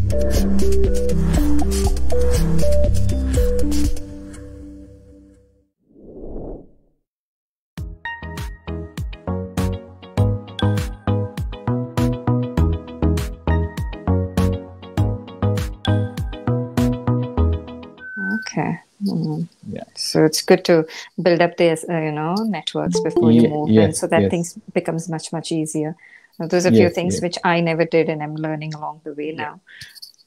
Okay. Yeah. So it's good to build up this, networks before you move in, so that things becomes much easier. Those are few things which I never did, and I'm learning along the way now.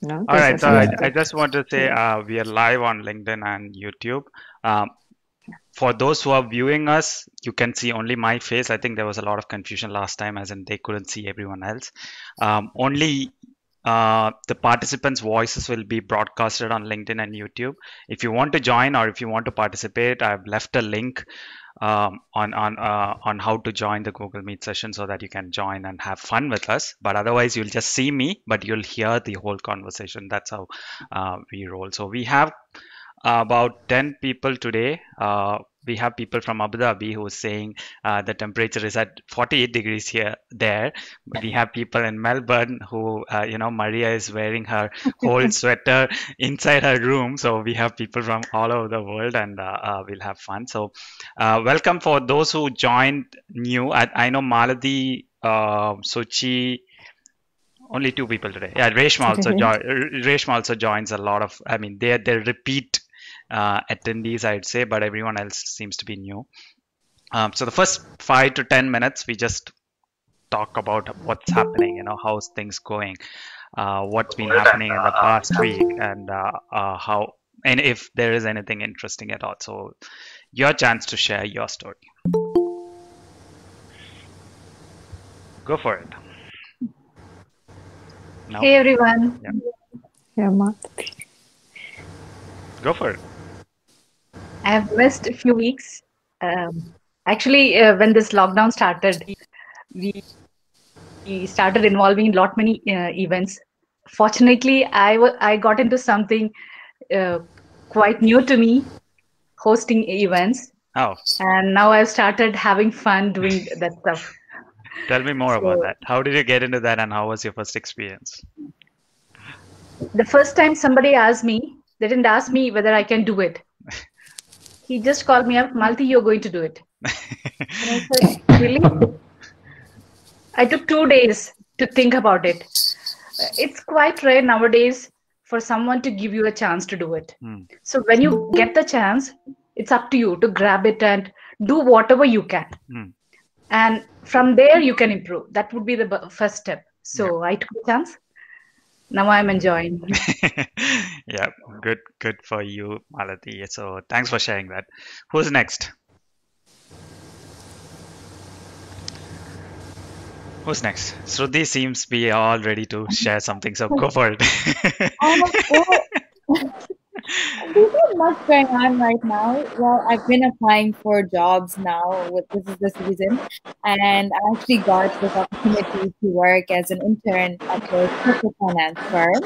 All right. So I just want to say we are live on LinkedIn and YouTube. For those who are viewing us, you can see only my face. I think there was a lot of confusion last time, as in they couldn't see everyone else. Only the participants' voices will be broadcasted on LinkedIn and YouTube. If you want to join or if you want to participate, I've left a link on how to join the Google Meet session so that you can join and have fun with us. But otherwise, you'll just see me, but you'll hear the whole conversation. That's how we roll. So we have about 10 people today. We have people from Abu Dhabi who is saying the temperature is at 48 degrees there. We have people in Melbourne who, Maria is wearing her whole sweater inside her room. So we have people from all over the world, and we'll have fun. So welcome for those who joined new. I know Maladi, Sochi, only 2 people today. Yeah, Reshma also joins a lot of, they're repeat attendees, I'd say, but everyone else seems to be new. So the first 5 to 10 minutes, we just talk about what's happening, how's things going, what's been happening in the past week, and and if there is anything interesting at all. So your chance to share your story. Go for it. No? Hey everyone. Yeah, Mark. Go for it. I have missed a few weeks. Actually, when this lockdown started, we started involving many events. Fortunately, I got into something quite new to me, hosting events. Oh. And now I've started having fun doing that stuff. Tell me more about that. How did you get into that, and how was your first experience? The first time somebody asked me, they didn't ask me whether I can do it. He just called me up, Malti, you're going to do it. And I said, really? I took 2 days to think about it. It's quite rare nowadays for someone to give you a chance to do it. So when you get the chance, it's up to you to grab it and do whatever you can. And from there, you can improve. That would be the first step. So I took a chance. Now I'm enjoying. Yeah, good for you, Malati. So thanks for sharing that. Who's next? Who's next? Shruti seems to be all ready to share something, so go for it. There's not much going on right now. Well, I've been applying for jobs now. This is the season, and I actually got this opportunity to work as an intern at a corporate finance firm.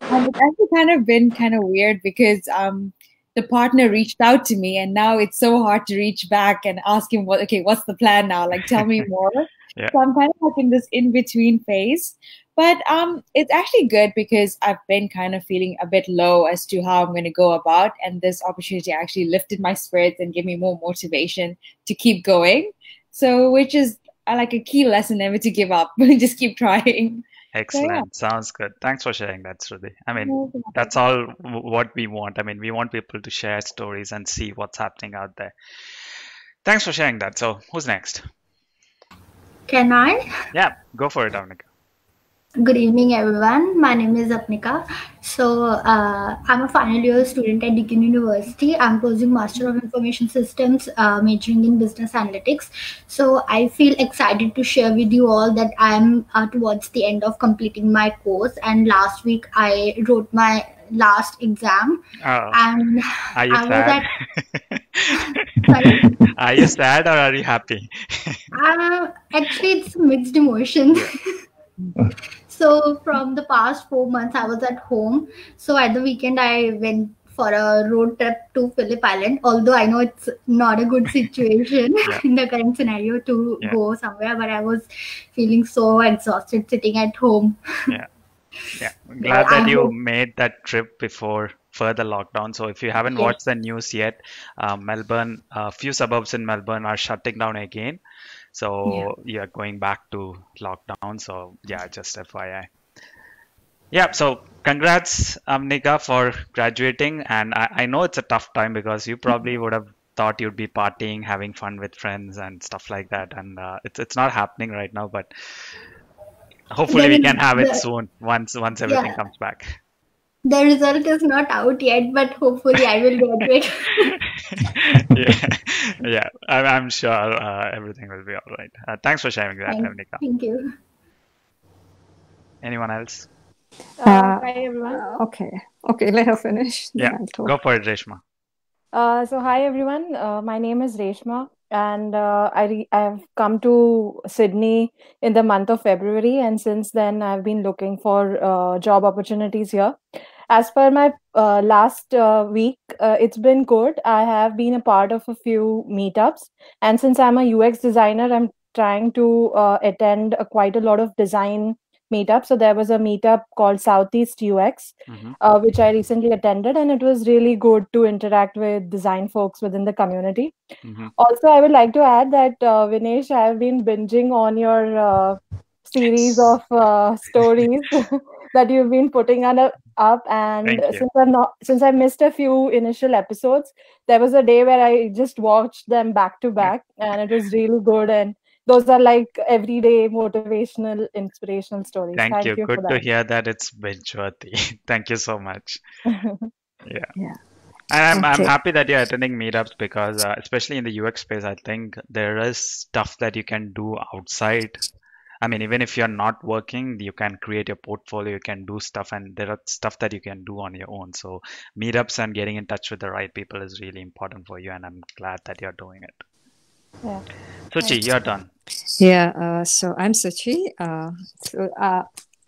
And it's actually kind of been kind of weird because the partner reached out to me, and now it's so hard to reach back and ask him, what's the plan now? Like, tell me more. So I'm kind of like in this in-between phase. But it's actually good because I've been kind of feeling a bit low as to how I'm going to go about. And this opportunity actually lifted my spirits and gave me more motivation to keep going. So which is like a key lesson, never to give up. Just keep trying. Excellent. So, sounds good. Thanks for sharing that, Shruti. That's all what we want. We want people to share stories and see what's happening out there. Thanks for sharing that. So who's next? Can I? Yeah, go for it, Avnika. Good evening, everyone. My name is Apnika. So I'm a final year student at Deakin University. I'm pursuing Master of Information Systems, majoring in Business Analytics. So I feel excited to share with you all that I'm towards the end of completing my course. And last week I wrote my last exam. And are you sad? Sorry? Are you sad or are you happy? Actually, it's mixed emotions. So from the past 4 months, I was at home. So at the weekend, I went for a road trip to Phillip Island. Although I know it's not a good situation in the current scenario to go somewhere, but I was feeling so exhausted sitting at home. Yeah, Well, glad I that you hope. made that trip before further lockdown. So if you haven't Yes. watched the news yet, Melbourne, a few suburbs in Melbourne are shutting down again. Yeah. So you're going back to lockdown. So yeah, just FYI. Yeah, so congrats, Nika, for graduating. And I know it's a tough time because you probably would have thought you'd be partying, having fun with friends and stuff like that. And it's not happening right now, but hopefully There we is can have it the soon once everything Yeah. comes back. The result is not out yet, but hopefully I will graduate. Yeah, yeah, I'm sure everything will be all right. Thanks for sharing that, Nika. Thank you. Anyone else? Hi everyone. Okay, let her finish. Yeah, Then I'll talk. go for it, Reshma. So hi everyone. My name is Reshma, and I've come to Sydney in the month of February, and since then I've been looking for job opportunities here. As per my last week, it's been good. I have been a part of a few meetups, and since I'm a UX designer, I'm trying to attend quite a lot of design meetups. So there was a meetup called Southeast UX, Mm-hmm. which I recently attended, and it was really good to interact with design folks within the community. Mm-hmm. Also, I would like to add that Vinesh, I have been binging on your series Yes. of stories that you've been putting up, and Thank you. since I missed a few initial episodes, there was a day where I just watched them back to back, and it was really good. And those are like everyday motivational, inspirational stories. Thank you. Thank you for Good to that. hear that it's binge-worthy. Thank you so much. Yeah. Yeah. And I'm Okay. happy that you're attending meetups because especially in the UX space, I think there is stuff that you can do outside. I mean, even if you're not working, you can create your portfolio, you can do stuff, and there are stuff that you can do on your own. So meetups and getting in touch with the right people is really important for you, and I'm glad that you're doing it. Yeah. Suchi, you're done. Yeah, so I'm Suchi.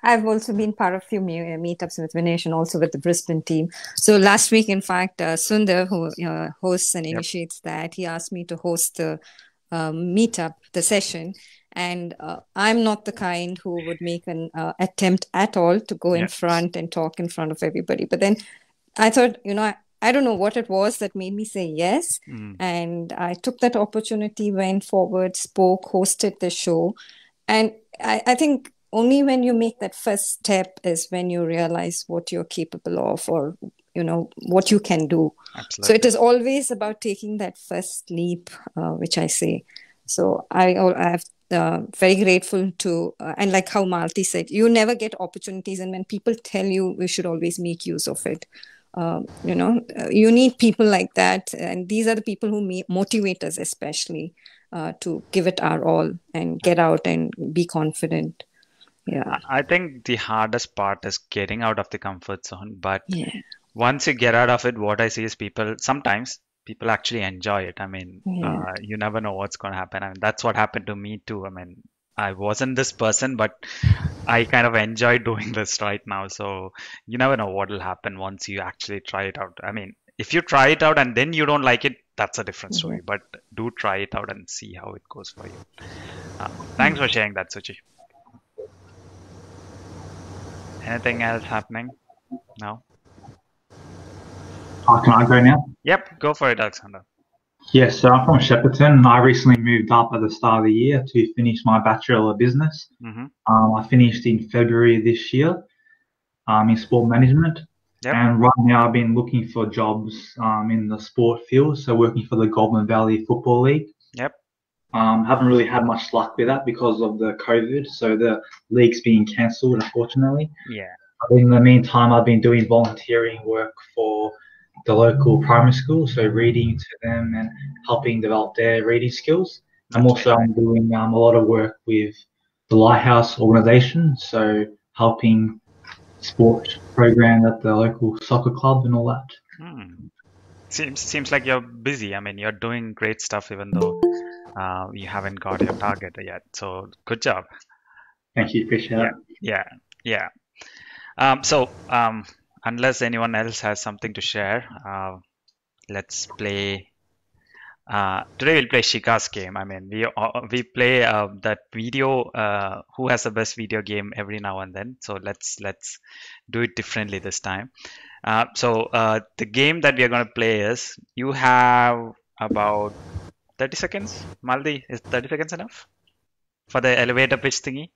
I've also been part of a few meetups with Vinesh and also with the Brisbane team. So last week, in fact, Sundar, who hosts and initiates that, he asked me to host the meetup, the session. And I'm not the kind who would make an attempt at all to go in front and talk in front of everybody. But then I thought, I don't know what it was that made me say yes. And I took that opportunity, went forward, spoke, hosted the show. And I think only when you make that first step is when you realize what you're capable of or, what you can do. Absolutely. So it is always about taking that first leap, which I say. So I'm very grateful to, and like how Malti said, you never get opportunities. And when people tell you, we should always make use of it. You need people like that. And these are the people who motivate us, especially to give it our all and get out and be confident. Yeah. I think the hardest part is getting out of the comfort zone. But once you get out of it, what I see is sometimes people actually enjoy it. I mean, you never know what's going to happen. I mean, that's what happened to me too. I mean, I wasn't this person, but I kind of enjoy doing this right now. So you never know what will happen once you actually try it out. I mean, if you try it out and then you don't like it, that's a different story. But do try it out and see how it goes for you. Thanks for sharing that, Suchi. Anything else happening? No? Can I go now? Yep, go for it, Alexander. Yes, so I'm from Shepparton. I recently moved up at the start of the year to finish my Bachelor of Business. I finished in February this year in sport management. And right now I've been looking for jobs in the sport field, so working for the Goulburn Valley Football League. Haven't really had much luck with that because of the COVID, so the league's being cancelled, unfortunately. In the meantime, I've been doing volunteering work for the local primary school, so reading to them and helping develop their reading skills. I'm doing a lot of work with the Lighthouse organization, so helping sports program at the local soccer club and all that. Seems like you're busy. I mean, you're doing great stuff even though you haven't got your target yet. So good job. Thank you. Appreciate it. Yeah. Unless anyone else has something to share, let's play Today we'll play Shika's game. I mean, we play that video. Who has the best video game every now and then? So let's do it differently this time. The game that we are going to play is you have about 30 seconds. Maldi, is 30 seconds enough for the elevator pitch thingy?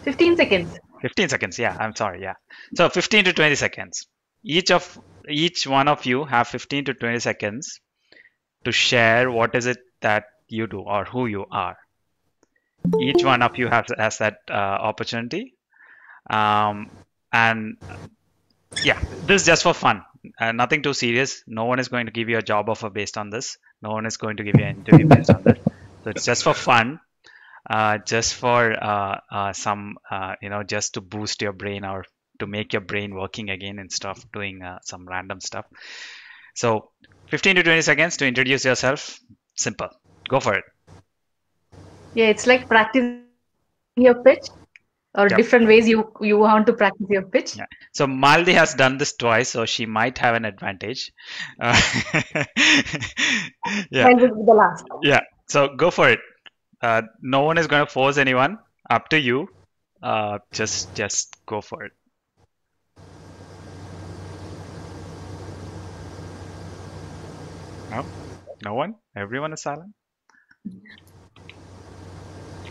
15 seconds. 15 seconds. Yeah, I'm sorry. Yeah. So 15 to 20 seconds. Each one of you have 15 to 20 seconds to share what is it that you do or who you are. Each one of you has that opportunity. And yeah, this is just for fun. Nothing too serious. No one is going to give you a job offer based on this. No one is going to give you an interview based on this. So it's just for fun. Just for some, just to boost your brain or to make your brain working again instead of doing some random stuff. So 15 to 20 seconds to introduce yourself. Simple. Go for it. Yeah, it's like practicing your pitch or different ways you want to practice your pitch. Yeah. So Maldi has done this twice, so she might have an advantage. Yeah. And this is the last. Yeah. So go for it. No one is going to force anyone. Up to you. Just go for it. No? No one? Everyone is silent?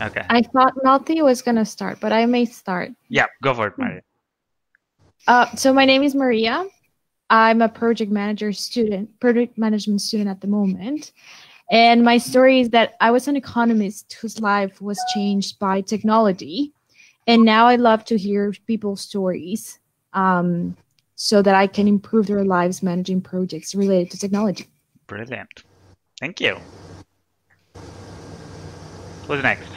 Okay. I thought Malti was going to start, but I may start. Yeah, go for it, Maria. So my name is Maria. I'm a project management student at the moment. And my story is that I was an economist whose life was changed by technology. And now I love to hear people's stories so that I can improve their lives managing projects related to technology. Brilliant. Thank you. Who's next?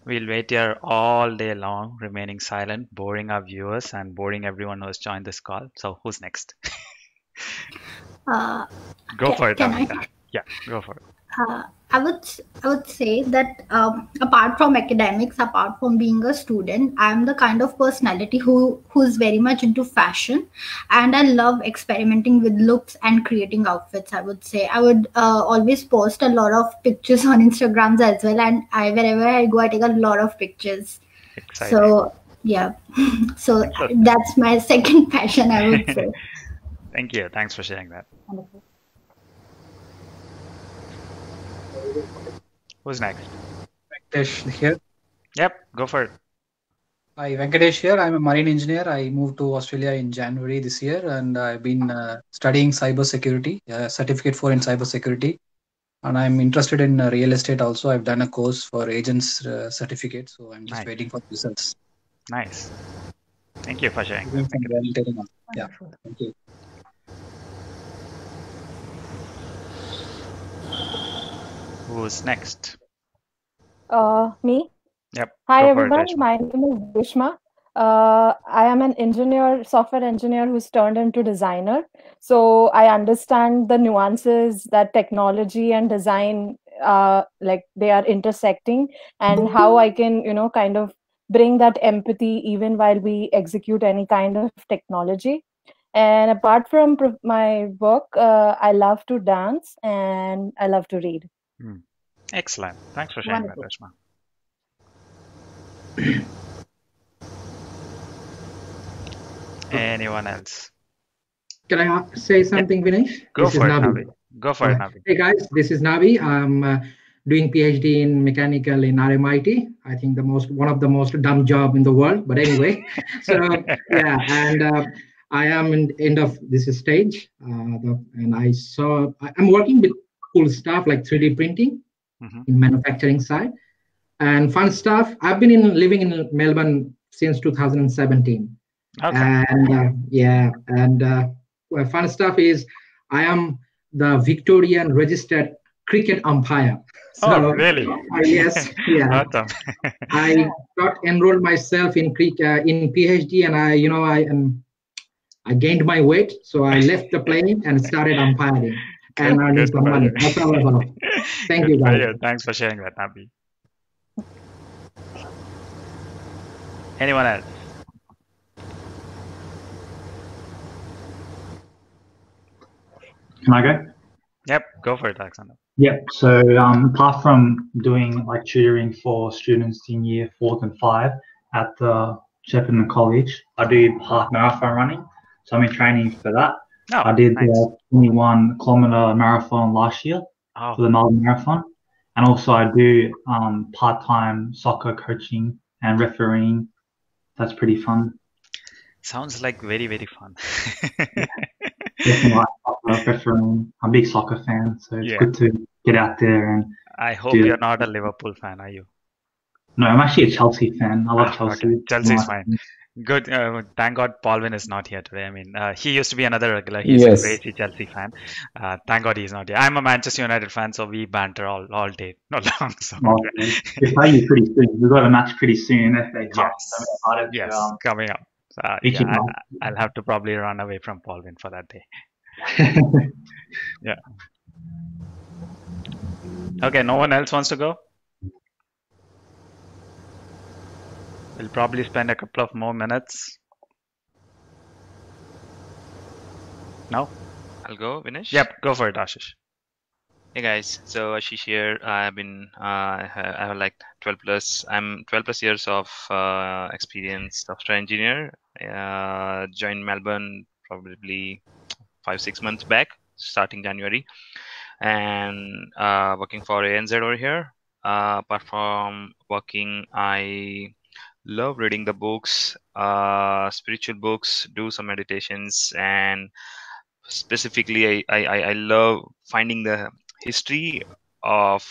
We'll wait here all day long, remaining silent, boring our viewers and boring everyone who has joined this call. So who's next? Go for it, Amita. Yeah, go for it. I would say that apart from academics, apart from being a student, I'm the kind of personality who's very much into fashion, and I love experimenting with looks and creating outfits. I would say I would always post a lot of pictures on Instagrams as well, and wherever I go, I take a lot of pictures. Exciting. So yeah, so that's my second passion, I would say. Thank you. Thanks for sharing that. Wonderful. Who's next? Venkatesh here. Yep, go for it. Hi, Venkatesh here. I'm a marine engineer. I moved to Australia in January this year, and I've been studying cybersecurity, certificate 4 in cybersecurity. And I'm interested in real estate also. I've done a course for agents certificate, so I'm just waiting for results. Nice. Thank you for sharing. Yeah, thank you. Who's next? Me. Yep. Hi everyone, my name is Reshma. I am an engineer, software engineer who's turned into designer. So I understand the nuances that technology and design, like they are intersecting, and how I can, kind of bring that empathy even while we execute any kind of technology. And apart from my work, I love to dance and I love to read. Excellent. Thanks for sharing that, Reshma. Anyone else? Can I say something, Vinesh? Go for it, Navi. Go for it, Navi. Hey guys, this is Navi. I'm doing PhD in mechanical in RMIT. I think one of the most dumb job in the world. But anyway, so yeah, and I am in the end of this stage, and I'm working with cool stuff like 3D printing in manufacturing side, and fun stuff. I've been living in Melbourne since 2017. Okay. And well, fun stuff is I am the Victorian registered cricket umpire. So, really? Yes, yeah. Awesome. I got enrolled myself in PhD, and I gained my weight, so I left the plane and started umpiring and earning some money. That's all about. Thank you, guys. Thanks for sharing that, Nabi. Anyone else? Can I go? Yep, go for it, Alexander. Yep. So apart from doing like tutoring for students in year 4 and 5 at the Shepparton College, I do half marathon running. So I'm in training for that. Oh, I did nice. the 21-kilometer marathon last year for the Melbourne Marathon. And also I do part-time soccer coaching and refereeing. That's pretty fun. Sounds like very, very fun. Definitely like refereeing. I'm a big soccer fan, so it's good to get out there and I hope you're not a Liverpool fan, are you? No, I'm actually a Chelsea fan. I love Chelsea. Okay. Chelsea's fine. Good. Thank God Paulvin is not here today. I mean, he used to be another regular. He's a crazy Chelsea fan. Thank God he's not here. I'm a Manchester United fan, so we banter all day, not long. So. We're playing you pretty soon. We've got a match pretty soon. FA Cup. Yes, coming up. I'll have to probably run away from Paulvin for that day. Yeah. Okay, no one else wants to go? We'll probably spend a couple of more minutes. No? I'll go, Vinesh. Yep, go for it, Ashish. Hey guys, so Ashish here. I have like 12 plus. I'm 12 plus years of experience, software engineer. Joined Melbourne probably 5-6 months back, starting January, and working for ANZ over here. Apart from working, I love reading the books, spiritual books, do some meditations, and specifically I love finding the history of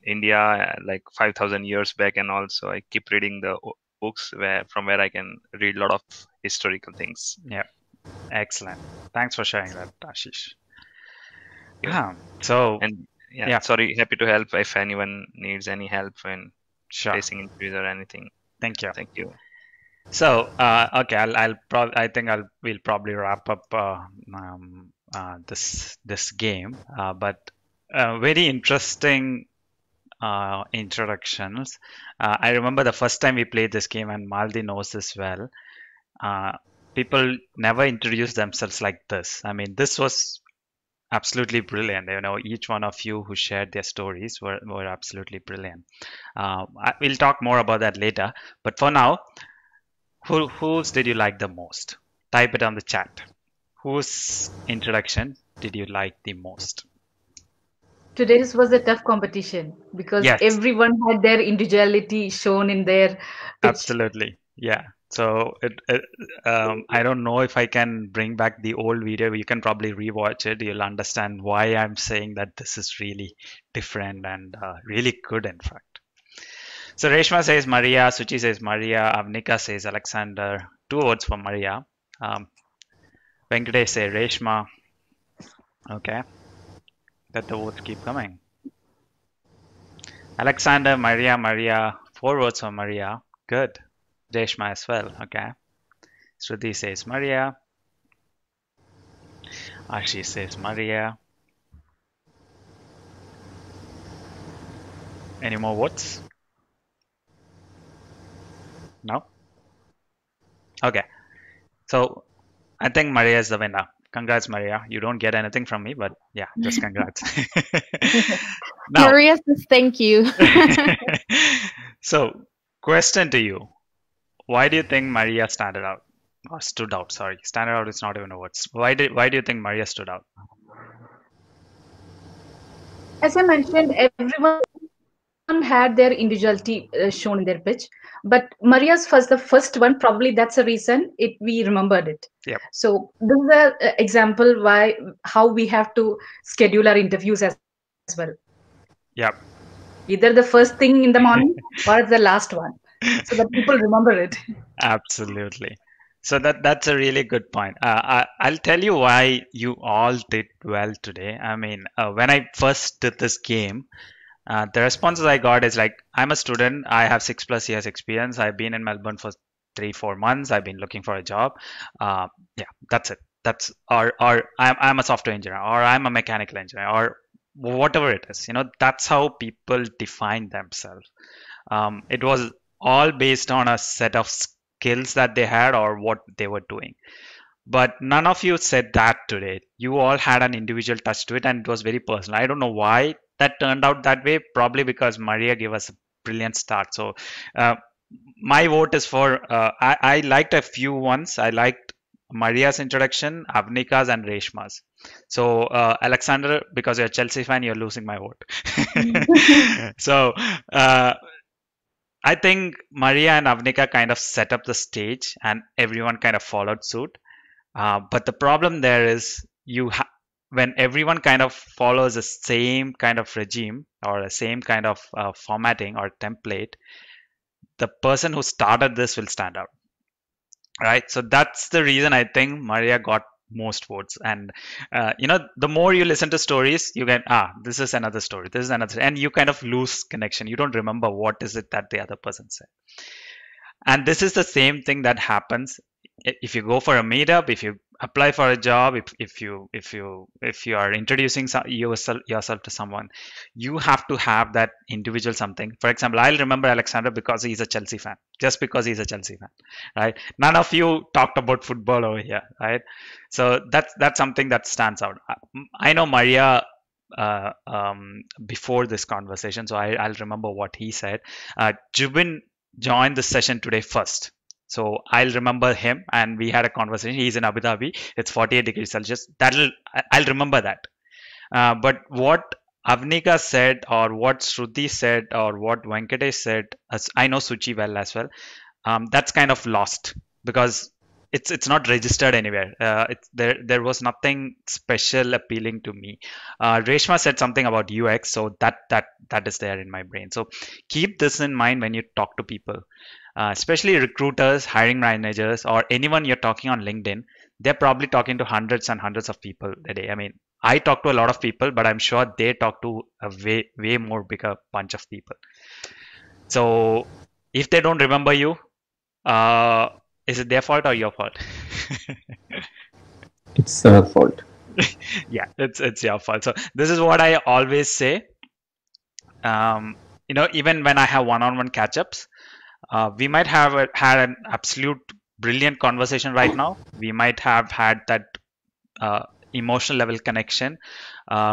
India like 5,000 years back, and also I keep reading the books from where I can read a lot of historical things. Yeah, excellent. Thanks for sharing that, Ashish. Yeah. Sorry, happy to help if anyone needs any help when facing interviews or anything. Thank you. Thank you. So okay, we'll probably wrap up this game, but very interesting introductions. I remember the first time we played this game, and Maldi knows this well. People never introduced themselves like this. I mean, this was absolutely brilliant. You know, each one of you who shared their stories were absolutely brilliant. We'll talk more about that later. But for now, whose did you like the most? Type it on the chat. Whose introduction did you like the most? Today's was a tough competition because everyone had their individuality shown in their pitch. Absolutely. Yeah. So I don't know if I can bring back the old video. You can probably rewatch it. You'll understand why I'm saying that this is really different and really good, in fact. So Reshma says Maria, Suchi says Maria, Avnika says Alexander. 2 votes for Maria. Venkatesh says Reshma. Okay. Let the votes keep coming. Alexander, Maria. 4 votes for Maria. Good. Reshma as well. Okay. Shruti says Maria. Ashish says Maria. Any more votes? No? Okay. So I think Maria is the winner. Congrats, Maria. You don't get anything from me, but yeah, just congrats. Maria says thank you. So, question to you. Why do you think Maria stood out? Sorry, standard out is not even a word. Why do you think Maria stood out? As I mentioned, everyone had their individuality shown in their pitch, but Maria's was the first one. Probably that's the reason we remembered it. Yep. So this is an example how we have to schedule our interviews as well. Yep. Either the first thing in the morning or the last one, so that people remember it. Absolutely. So that's a really good point. I'll tell you why you all did well today. I mean, when I first did this game, the responses I got is like, I'm a student. I have 6+ years experience. I've been in Melbourne for 3-4 months. I've been looking for a job. Yeah, that's it. Or I'm a software engineer, or I'm a mechanical engineer, or whatever it is. You know, that's how people define themselves. It was all based on a set of skills that they had or what they were doing. but none of you said that today. You all had an individual touch to it, and it was very personal. I don't know why that turned out that way. Probably because Maria gave us a brilliant start. So my vote is for I liked a few ones. I liked Maria's introduction, Avnika's, and Reshma's. So Alexander, because you're a Chelsea fan, you're losing my vote. So I think Maria and Avnika kind of set up the stage, and everyone kind of followed suit. But the problem there is when everyone kind of follows the same kind of regime or the same kind of formatting or template, the person who started this will stand out, right? So that's the reason I think Maria got most votes. And the more you listen to stories, you get this is another story, this is another, and you kind of lose connection. You don't remember what is it that the other person said. And this is the same thing that happens if you go for a meetup, if you apply for a job, if you are introducing yourself to someone, you have to have that individual something. For example, I'll remember Alexander because he's a Chelsea fan, just because he's a Chelsea fan, right? None of you talked about football over here, right? So that's something that stands out. I know Maria before this conversation, so I'll remember what he said. Jubin joined the session today first. So I'll remember him, and we had a conversation. He's in Abu Dhabi. It's 48 degrees Celsius. I'll remember that. But what Avnika said, or what Shruti said, or what Venkatesh said, I know Suchi well as well. That's kind of lost because it's not registered anywhere. There was nothing special appealing to me. Reshma said something about UX, so that is there in my brain. So keep this in mind when you talk to people. Especially recruiters, hiring managers, or anyone you're talking on LinkedIn, they're probably talking to hundreds and hundreds of people a day. I mean, I talk to a lot of people, but I'm sure they talk to a way more bigger bunch of people. So if they don't remember you, is it their fault or your fault? It's our fault. Yeah, it's your fault. So this is what I always say. Even when I have one-on-one catch-ups, we might have had an absolute brilliant conversation right now. We might have had that emotional level connection.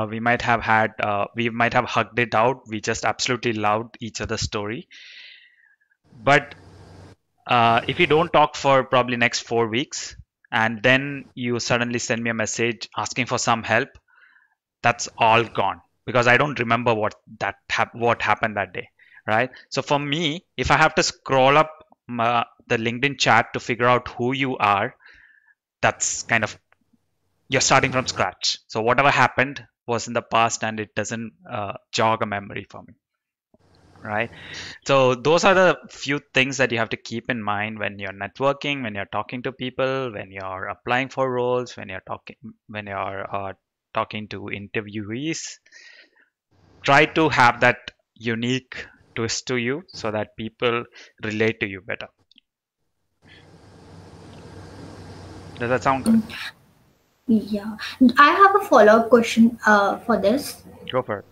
We might have hugged it out. We just absolutely loved each other's story. But if you don't talk for probably next 4 weeks, and then you suddenly send me a message asking for some help, that's all gone because I don't remember what happened that day. Right. So for me, if I have to scroll up the LinkedIn chat to figure out who you are, that's kind of, you're starting from scratch. So whatever happened was in the past and it doesn't jog a memory for me. Right. So those are the few things that you have to keep in mind when you're networking, when you're talking to people, when you're applying for roles, when you're talking to interviewees. Try to have that unique twist to you so that people relate to you better. Does that sound good? Yeah. I have a follow-up question for this. Go for it.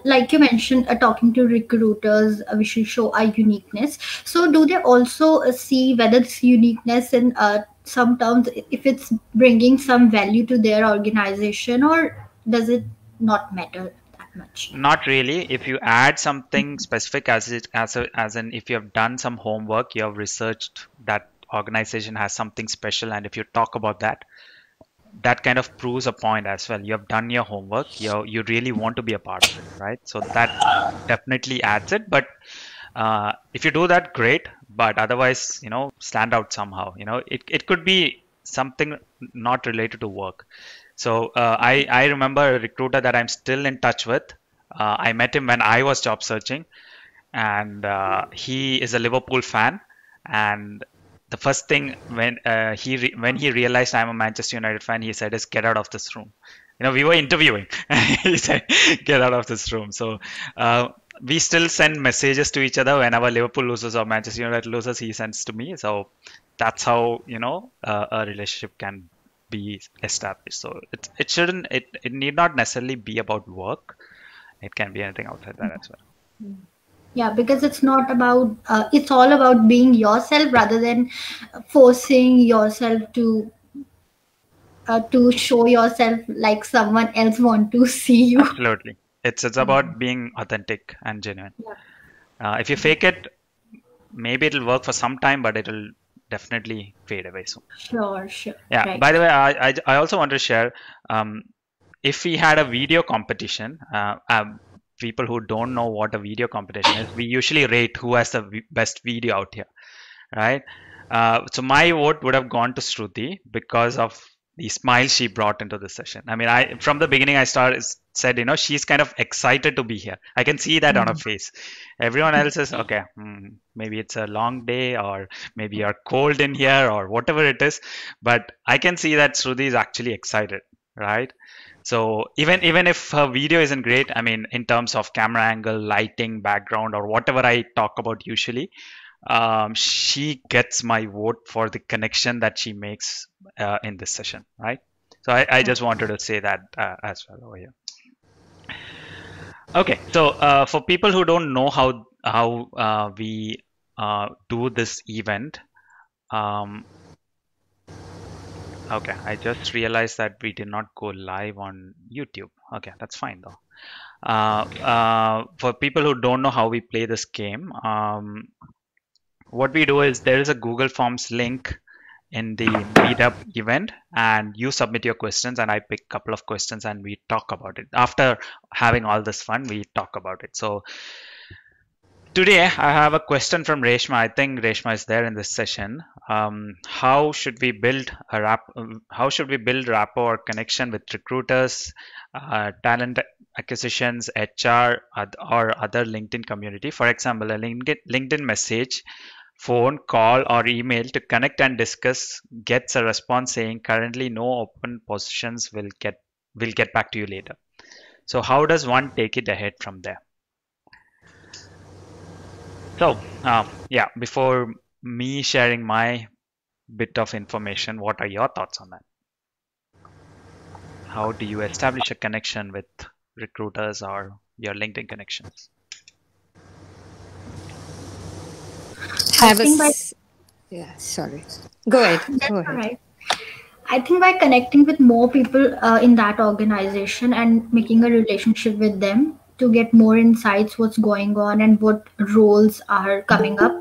Like you mentioned, talking to recruiters, we should show our uniqueness. So do they also see whether this uniqueness in some terms, if it's bringing some value to their organization, or does it not matter that much? Not really. If you add something specific, as in if you have done some homework, you have researched that organization has something special, and if you talk about that kind of proves a point as well. You have done your homework. You really want to be a part of it, right? So that definitely adds it. But if you do that, great. But otherwise, stand out somehow. It could be something not related to work. So I remember a recruiter that I'm still in touch with. I met him when I was job searching, and he is a Liverpool fan. And the first thing when he realized I'm a Manchester United fan, he said is, "Get out of this room." We were interviewing. He said, "Get out of this room." So we still send messages to each other whenever Liverpool loses or Manchester United loses. He sends to me. So that's how a relationship can be established. So it need not necessarily be about work. It can be anything outside that as well. Yeah, because it's not about it's all about being yourself rather than forcing yourself to to show yourself like someone else want to see you. Absolutely. It's about being authentic and genuine. If you fake it, maybe it'll work for some time, but it'll definitely fade away soon. Sure. Yeah. Right. By the way, I also want to share, if we had a video competition, people who don't know what a video competition is, we usually rate who has the best video out here, right? So my vote would have gone to Shruti because of the smile she brought into the session. I mean, from the beginning I said, she's kind of excited to be here. I can see that on her face. Everyone else is okay. Maybe it's a long day, or maybe you're cold in here, or whatever it is. But I can see that Shruti is actually excited, right? So even if her video isn't great, I mean, in terms of camera angle, lighting, background, or whatever I talk about usually, she gets my vote for the connection that she makes in this session, right? So I just wanted to say that as well over here. Okay, so for people who don't know how we do this event, okay, I just realized that we did not go live on YouTube. Okay, that's fine though. For people who don't know how we play this game, what we do is there is a Google Forms link in the meetup event, and you submit your questions and I pick a couple of questions and we talk about it. After having all this fun, we talk about it. So today I have a question from Reshma. I think Reshma is there in this session. How should we build rapport connection with recruiters, talent acquisitions, HR, or other LinkedIn community? For example, a LinkedIn message, phone call, or email to connect and discuss gets a response saying currently no open positions, will get back to you later. So how does one take it ahead from there? So yeah, before me sharing my bit of information, what are your thoughts on that? How do you establish a connection with recruiters or your LinkedIn connections? Yeah, sorry. Go ahead. All right. I think by connecting with more people in that organization and making a relationship with them to get more insights what's going on and what roles are coming up.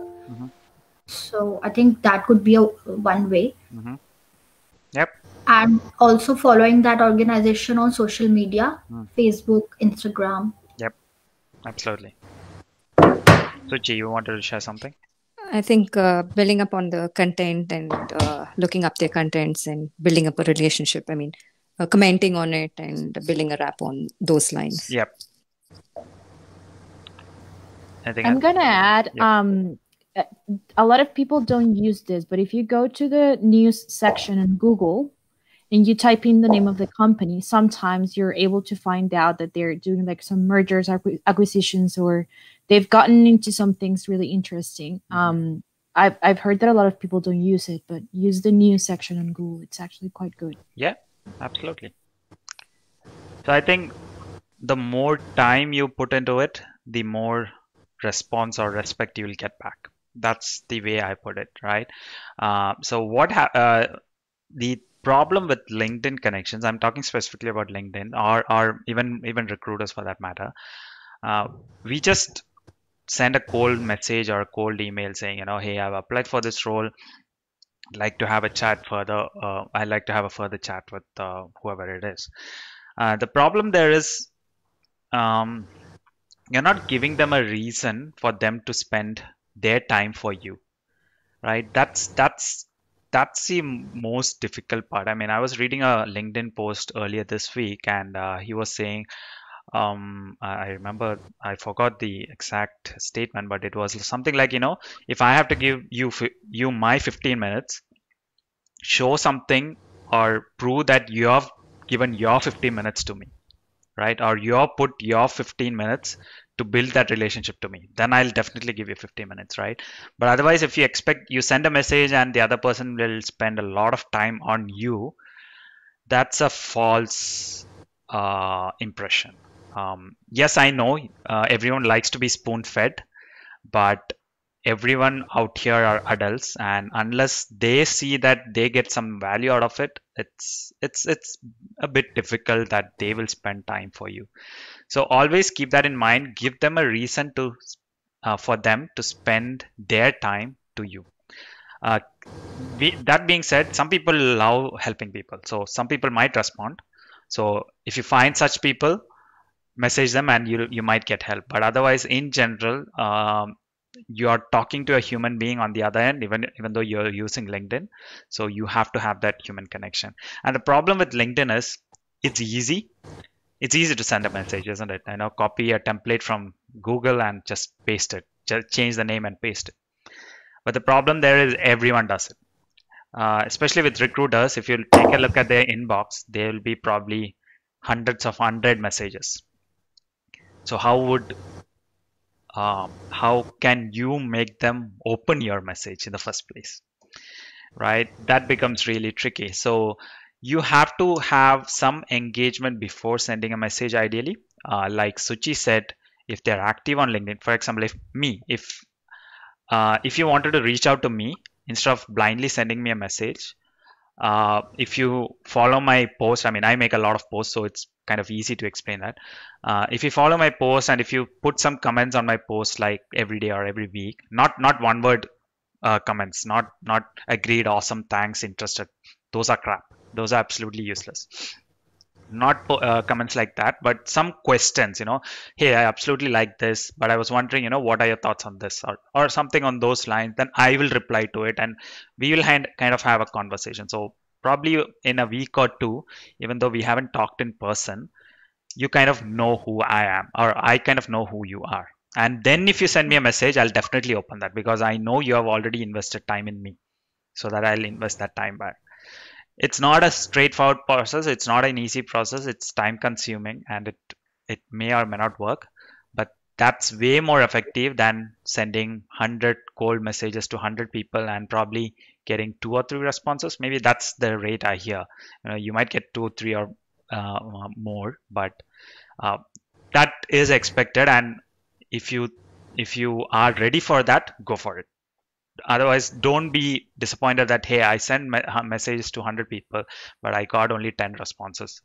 So I think that could be one way. Yep. And also following that organization on social media, Facebook, Instagram. Yep, absolutely. Suchi, you wanted to share something? I think building up on the content and looking up their contents and building up a relationship. I mean, commenting on it and building a rap on those lines. Yep. I'm gonna add. A lot of people don't use this, but if you go to the news section in Google and you type in the name of the company, sometimes you're able to find out that they're doing like some mergers, acquisitions, or they've gotten into some things really interesting. I've heard that a lot of people don't use it, but use the news section on Google. It's actually quite good. Yeah, absolutely. So I think the more time you put into it, the more response or respect you will get back. That's the way I put it, right? So what the problem with LinkedIn connections, I'm talking specifically about LinkedIn or even recruiters for that matter. We just send a cold message or a cold email saying, hey, I've applied for this role. I'd like to have a chat further. I'd like to have a further chat with whoever it is. The problem there is you're not giving them a reason for them to spend their time for you, right? That's the most difficult part. I mean, I was reading a LinkedIn post earlier this week, and he was saying, I remember, I forgot the exact statement, but it was something like, if I have to give you my 15 minutes, show something or prove that you have given your 15 minutes to me, right? Or you have put your 15 minutes to build that relationship to me, then I'll definitely give you 15 minutes, right? But otherwise, if you send a message and the other person will spend a lot of time on you, that's a false impression. Yes, I know everyone likes to be spoon-fed, but everyone out here are adults, and unless they see that they get some value out of it, it's a bit difficult that they will spend time for you. So always keep that in mind. Give them a reason to for them to spend their time to you. That being said, some people love helping people, so some people might respond. So if you find such people, message them and you might get help. But otherwise, in general, you are talking to a human being on the other end, even though you're using LinkedIn. So you have to have that human connection. And the problem with LinkedIn is it's easy. It's easy to send a message, isn't it? Copy a template from Google and just paste it. Just change the name and paste it. But the problem there is everyone does it. Especially with recruiters, if you take a look at their inbox, there will be probably hundreds of 100 messages. So how can you make them open your message in the first place, right? That becomes really tricky. So you have to have some engagement before sending a message, ideally. Like Suchi said, if they're active on LinkedIn, for example, if you wanted to reach out to me, instead of blindly sending me a message, if you follow my post, I mean, I make a lot of posts, so it's kind of easy to explain that. If you follow my post and if you put some comments on my post, like every day or every week, not one word comments, not agreed, awesome, thanks, interested, those are crap. Those are absolutely useless. Not comments like that, but some questions, hey, I absolutely like this, but I was wondering, what are your thoughts on this, or something on those lines. Then I will reply to it and we will kind of have a conversation. So probably in a week or two, even though we haven't talked in person, you kind of know who I am, or I kind of know who you are. And then if you send me a message, I'll definitely open that, because I know you have already invested time in me, so that I'll invest that time back. It's not a straightforward process. It's not an easy process. It's time consuming, and it may or may not work, but that's way more effective than sending 100 cold messages to 100 people and probably getting 2 or 3 responses. Maybe that's the rate I hear. You might get 2 or 3 or more, but that is expected. And if you are ready for that, go for it. Otherwise, don't be disappointed that, hey, I sent messages to 100 people, but I got only 10 responses.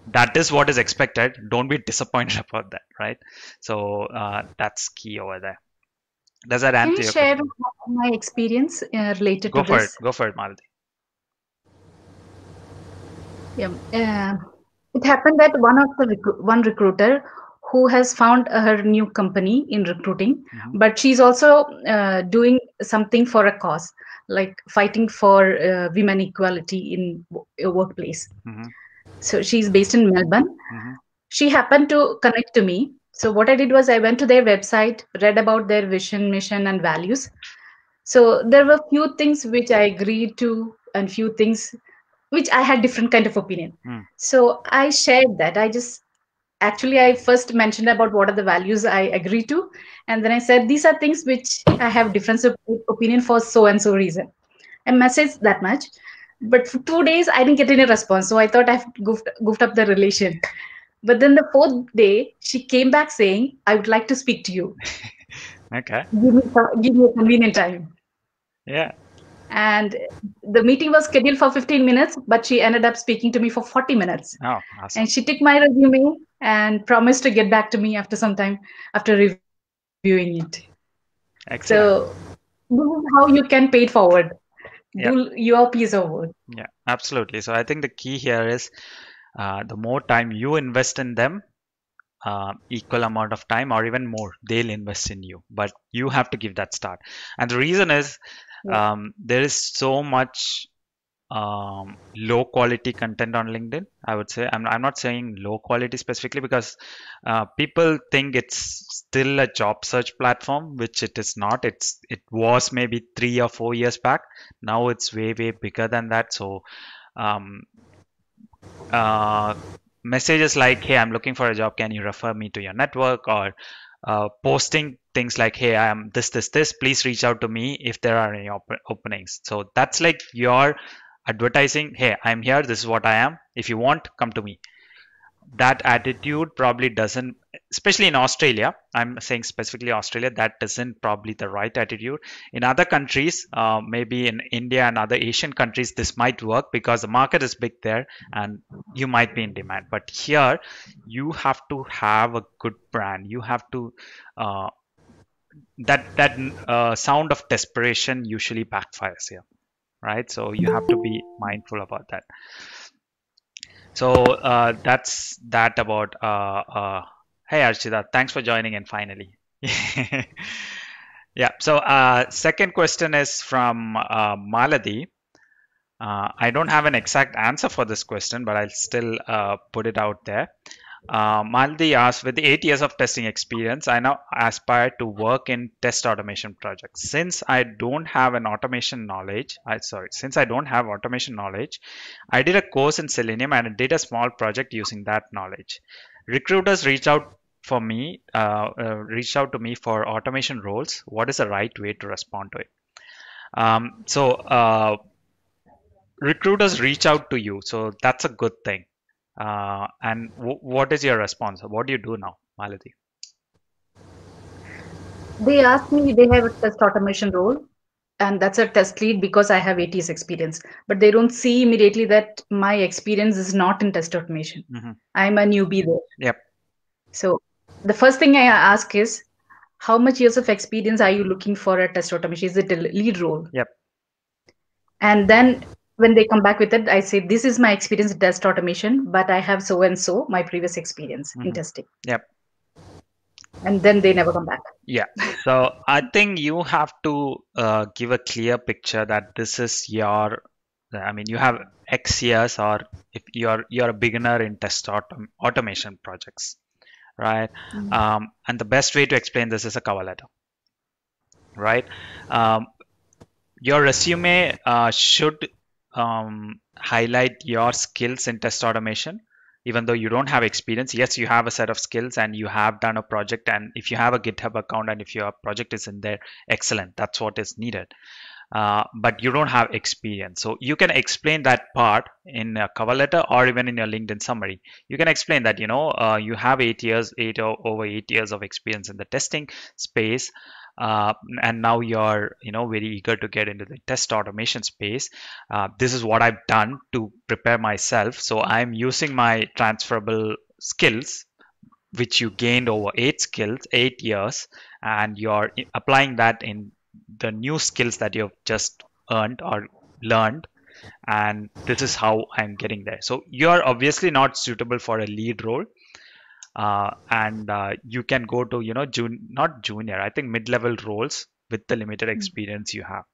That is what is expected. Don't be disappointed about that, right? So that's key over there. Does that answer your question? Can you share my experience related to this? Go for it, Malati. Yeah, it happened that one recruiter who has found her new company in recruiting, but she's also doing something for a cause, like fighting for women equality in a workplace. So she's based in Melbourne. She happened to connect to me. So what I did was I went to their website, read about their vision, mission, and values. So there were few things which I agreed to and few things which I had different kind of opinion. So I shared that. I first mentioned about what are the values I agree to. And then I said, these are things which I have difference of opinion for so and so reason. I messaged that much. But for 2 days, I didn't get any response. So I thought I've goofed up the relation. But then the 4th day, she came back saying, I would like to speak to you. Okay. Give me a convenient time. Yeah. And the meeting was scheduled for 15 minutes, but she ended up speaking to me for 40 minutes. Oh, awesome. And she took my resume and promised to get back to me after some time after reviewing it. Excellent. So this is how you can pay it forward. Do your piece of work. Yeah, absolutely. So I think the key here is the more time you invest in them, equal amount of time or even more, they'll invest in you. But you have to give that start. And the reason is there is so much low quality content on LinkedIn. I would say I'm not saying low quality specifically, because people think it's still a job search platform, which it is not. It was maybe 3 or 4 years back. Now it's way bigger than that. So messages like, hey, I'm looking for a job, can you refer me to your network, or posting things like, hey, I am this, please reach out to me if there are any openings. So that's like your advertising, hey, I'm here, this is what I am, if you want, come to me. That attitude probably doesn't especially in Australia, I'm saying specifically Australia, that isn't probably the right attitude. In other countries, maybe in India and other Asian countries, this might work because the market is big there and you might be in demand. But here, you have to have a good brand. You have to that sound of desperation usually backfires here, right? So you have to be mindful about that. So that's that about hey Archita, thanks for joining in finally. Yeah, so second question is from Maladi. I don't have an exact answer for this question, but I'll still put it out there. Maldi asked, with 8 years of testing experience, I now aspire to work in test automation projects. Since I don't have automation knowledge, I did a course in Selenium and did a small project using that knowledge. Recruiters reached out to me for automation roles. What is the right way to respond to it? Recruiters reach out to you, so that's a good thing. And what is your response? What do you do now, Malati? They asked me, they have a test automation role, and that's a test lead because I have 8 years experience. But they don't see immediately that my experience is not in test automation. I'm a newbie there. Yep. So the first thing I ask is, how much years of experience are you looking for a test automation? Is it a lead role? Yep. And then when they come back with it, I say, this is my experience in test automation, but I have so and so my previous experience in testing. Yep. And then they never come back. Yeah. So I think you have to give a clear picture that this is your, I mean, you have X years, or if you're a beginner in test automation projects, right? And the best way to explain this is a cover letter, right? Your resume should highlight your skills in test automation, even though you don't have experience. Yes, you have a set of skills and you have done a project, and if you have a GitHub account and if your project is in there, excellent, that's what is needed. But you don't have experience, so you can explain that part in a cover letter or even in your LinkedIn summary. You can explain that you have over 8 years of experience in the testing space, and now you're very eager to get into the test automation space. This is what I've done to prepare myself, so I'm using my transferable skills which you gained over 8 years, and you're applying that in the new skills that you've just earned or learned, and this is how I'm getting there. So you're obviously not suitable for a lead role, and you can go to not junior, I think mid-level roles with the limited experience you have,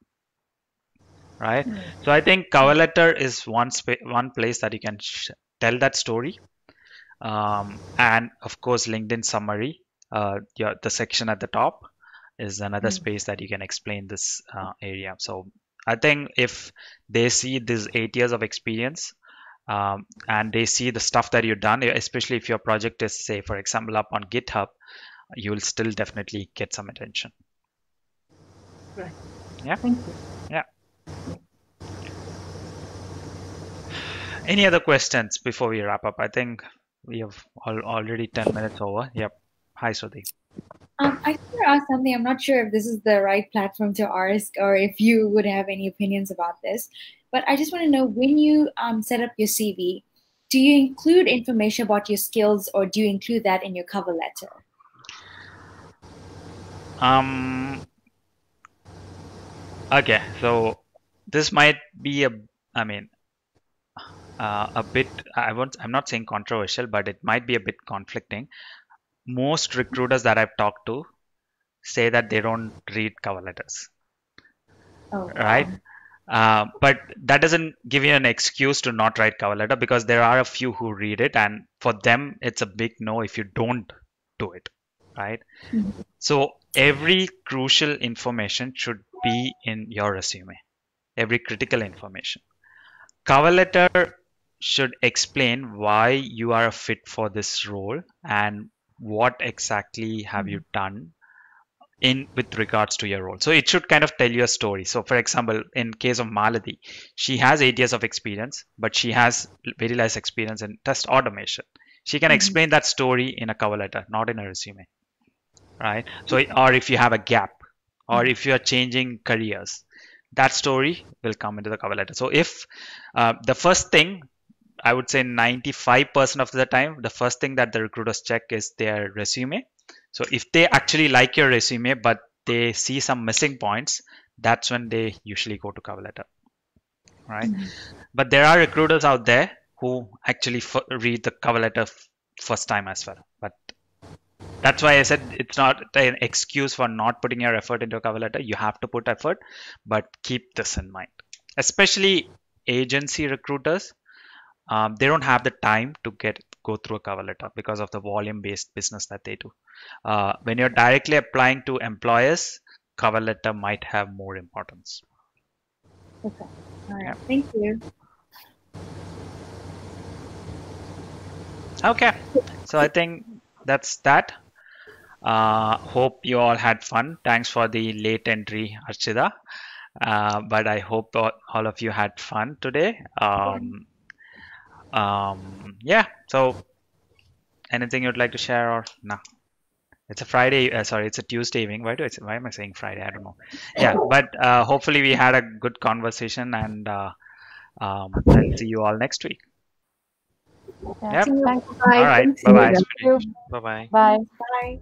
right? So I think cover letter is one place that you can tell that story, and of course LinkedIn summary, the section at the top is another space that you can explain this area. So I think if they see this 8 years of experience, and they see the stuff that you've done, especially if your project is, say, for example, up on GitHub, you will still definitely get some attention. Right. Yeah. Thank you. Yeah. Any other questions before we wrap up? I think we have already 10 minutes over. Yep. Hi, Sruti. I want to ask something. I'm not sure if this is the right platform to ask or if you would have any opinions about this, but I just want to know, when you set up your CV, do you include information about your skills, or do you include that in your cover letter? Okay, so this might be a bit, I'm not saying controversial, but it might be a bit conflicting. Most recruiters that I've talked to say that they don't read cover letters. Oh, right? But that doesn't give you an excuse to not write cover letter, because there are a few who read it, and for them it's a big no if you don't do it, right? So every crucial information should be in your resume, every critical information. Cover letter should explain why you are a fit for this role and what exactly have you done with regards to your role. So it should kind of tell you a story. So for example, in case of Maladi, she has 8 years of experience, but she has very less experience in test automation. She can explain that story in a cover letter, not in a resume, right? So, or if you have a gap, or if you are changing careers, that story will come into the cover letter. So if the first thing, I would say 95% of the time, the first thing that the recruiters check is their resume. So if they actually like your resume, but they see some missing points, that's when they usually go to cover letter, right? But there are recruiters out there who actually read the cover letter first time as well. But that's why I said it's not an excuse for not putting your effort into a cover letter. You have to put effort, but keep this in mind. Especially agency recruiters, they don't have the time to go through a cover letter because of the volume-based business that they do. When you're directly applying to employers, cover letter might have more importance. Okay. All right. Thank you. Okay. So I think that's that. Hope you all had fun. Thanks for the late entry, Archita. But I hope all of you had fun today. Yeah. So anything you'd like to share or no? It's a Friday. Sorry, it's a Tuesday evening. Why am I saying Friday? I don't know. Yeah, but hopefully we had a good conversation, and I'll see you all next week. Yeah. Yep. Thanks. All right. Bye-bye. Bye-bye. Bye. Bye.